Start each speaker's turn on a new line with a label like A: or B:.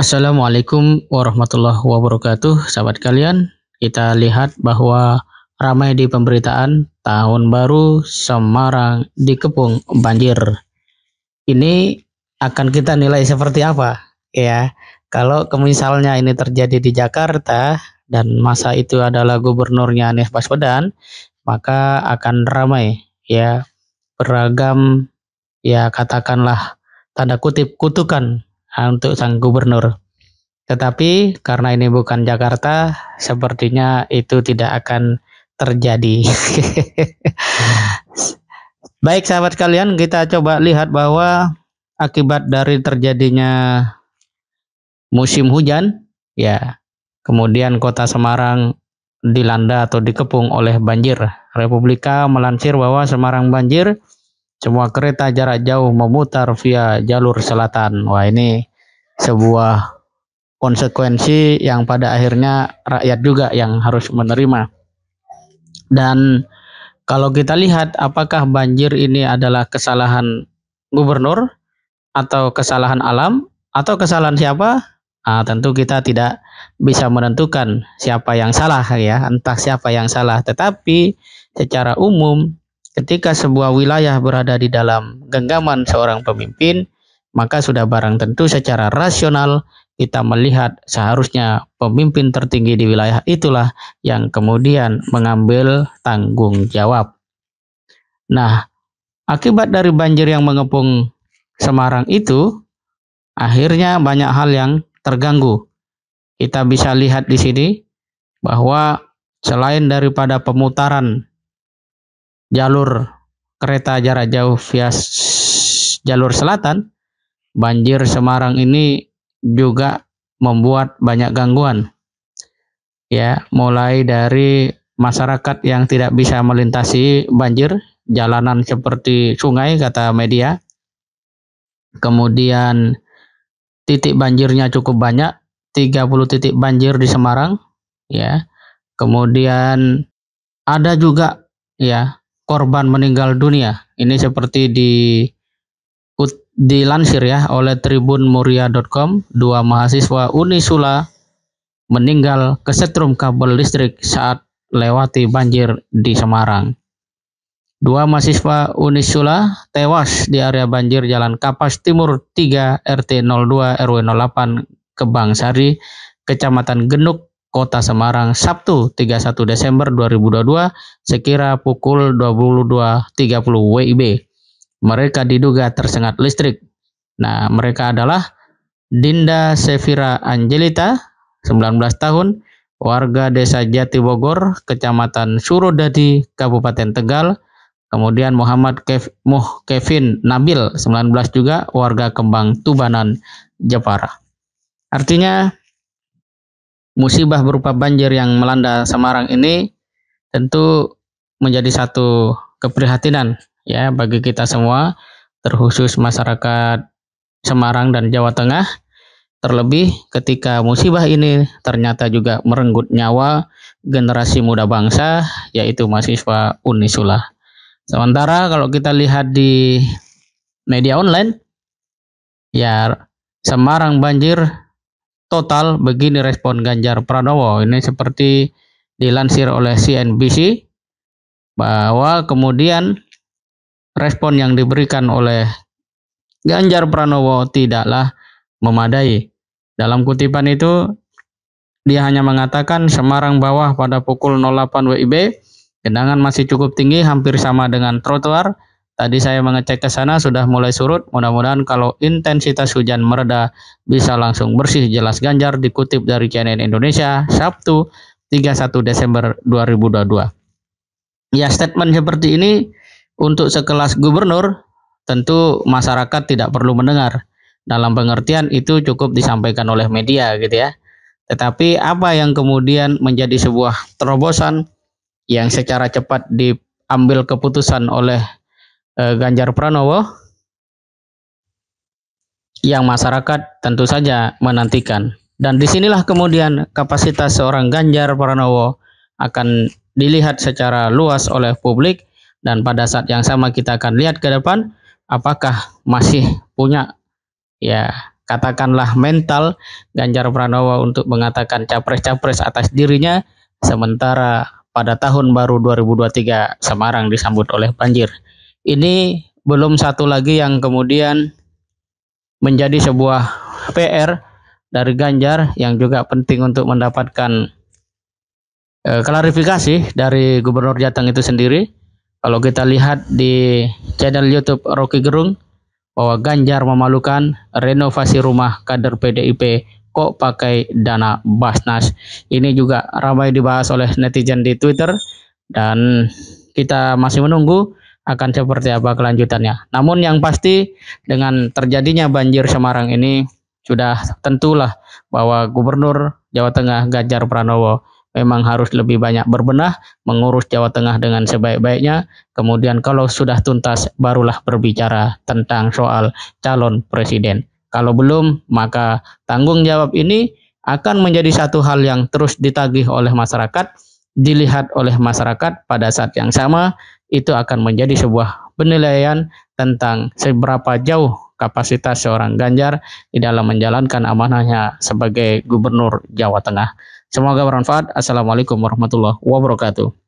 A: Assalamualaikum warahmatullahi wabarakatuh, sahabat kalian. Kita lihat bahwa ramai di pemberitaan tahun baru Semarang dikepung banjir. Ini akan kita nilai seperti apa? Ya, kalau misalnya ini terjadi di Jakarta dan masa itu adalah gubernurnya Anies Baswedan, maka akan ramai ya, beragam ya, katakanlah tanda kutip kutukan untuk sang gubernur. Tetapi karena ini bukan Jakarta, sepertinya itu tidak akan terjadi. Baik sahabat kalian, kita coba lihat bahwa akibat dari terjadinya musim hujan, ya, kemudian kota Semarang dilanda atau dikepung oleh banjir. Republika melansir bahwa Semarang banjir, semua kereta jarak jauh memutar via jalur selatan. Wah, ini sebuah konsekuensi yang pada akhirnya rakyat juga yang harus menerima. Dan kalau kita lihat apakah banjir ini adalah kesalahan gubernur atau kesalahan alam atau kesalahan siapa? Tentu kita tidak bisa menentukan siapa yang salah ya, entah siapa yang salah. Tetapi secara umum ketika sebuah wilayah berada di dalam genggaman seorang pemimpin, maka sudah barang tentu secara rasional kita melihat seharusnya pemimpin tertinggi di wilayah itulah yang kemudian mengambil tanggung jawab. Nah, akibat dari banjir yang mengepung Semarang itu, akhirnya banyak hal yang terganggu. Kita bisa lihat di sini bahwa selain daripada pemutaran jalur kereta jarak jauh via jalur selatan, banjir Semarang ini juga membuat banyak gangguan. Ya, mulai dari masyarakat yang tidak bisa melintasi banjir, jalanan seperti sungai kata media. Kemudian titik banjirnya cukup banyak, 30 titik banjir di Semarang, ya. Kemudian ada juga ya korban meninggal dunia. Ini seperti dilansir ya oleh tribunmuria.com, 2 mahasiswa Unisula meninggal kesetrum kabel listrik saat lewati banjir di Semarang. 2 mahasiswa Unisula tewas di area banjir Jalan Kapas Timur 3 RT 02 RW 08 Kebangsari, Kecamatan Genuk, Kota Semarang, Sabtu 31 Desember 2022 sekira pukul 22.30 WIB. Mereka diduga tersengat listrik. Nah, mereka adalah Dinda Sevira Angelita, 19 tahun, warga Desa Jati Bogor, Kecamatan Surodadi, Kabupaten Tegal. Kemudian Muhammad Kevin Nabil, 19 juga, warga Kembang Tubanan, Jepara. Artinya, musibah berupa banjir yang melanda Semarang ini tentu menjadi satu keprihatinan ya bagi kita semua, terkhusus masyarakat Semarang dan Jawa Tengah. Terlebih ketika musibah ini ternyata juga merenggut nyawa generasi muda bangsa, yaitu mahasiswa Unisula. Sementara kalau kita lihat di media online, ya Semarang banjir total, begini respon Ganjar Pranowo. Ini seperti dilansir oleh CNBC bahwa kemudian respon yang diberikan oleh Ganjar Pranowo tidaklah memadai. Dalam kutipan itu, dia hanya mengatakan Semarang bawah pada pukul 08 WIB, genangan masih cukup tinggi, hampir sama dengan trotoar. Tadi saya mengecek ke sana, sudah mulai surut. Mudah-mudahan kalau intensitas hujan mereda bisa langsung bersih, jelas Ganjar, dikutip dari CNN Indonesia, Sabtu 31 Desember 2022. Ya, statement seperti ini untuk sekelas gubernur tentu masyarakat tidak perlu mendengar. Dalam pengertian itu cukup disampaikan oleh media gitu ya. Tetapi apa yang kemudian menjadi sebuah terobosan yang secara cepat diambil keputusan oleh Ganjar Pranowo yang masyarakat tentu saja menantikan. Dan disinilah kemudian kapasitas seorang Ganjar Pranowo akan dilihat secara luas oleh publik, dan pada saat yang sama kita akan lihat ke depan apakah masih punya ya katakanlah mental Ganjar Pranowo untuk mengatakan capres-capres atas dirinya, sementara pada tahun baru 2023 Semarang disambut oleh banjir. Ini belum satu lagi yang kemudian menjadi sebuah PR dari Ganjar yang juga penting untuk mendapatkan klarifikasi dari Gubernur Jateng itu sendiri. Kalau kita lihat di channel YouTube Rocky Gerung, bahwa Ganjar memalukan, renovasi rumah kader PDIP kok pakai dana Basnas. Ini juga ramai dibahas oleh netizen di Twitter dan kita masih menunggu akan seperti apa kelanjutannya. Namun yang pasti dengan terjadinya banjir Semarang ini sudah tentulah bahwa Gubernur Jawa Tengah Ganjar Pranowo memang harus lebih banyak berbenah, mengurus Jawa Tengah dengan sebaik-baiknya. Kemudian kalau sudah tuntas, barulah berbicara tentang soal calon presiden. Kalau belum, maka tanggung jawab ini akan menjadi satu hal yang terus ditagih oleh masyarakat, dilihat oleh masyarakat pada saat yang sama, itu akan menjadi sebuah penilaian tentang seberapa jauh kapasitas seorang Ganjar di dalam menjalankan amanahnya sebagai Gubernur Jawa Tengah. Semoga bermanfaat. Assalamualaikum warahmatullahi wabarakatuh.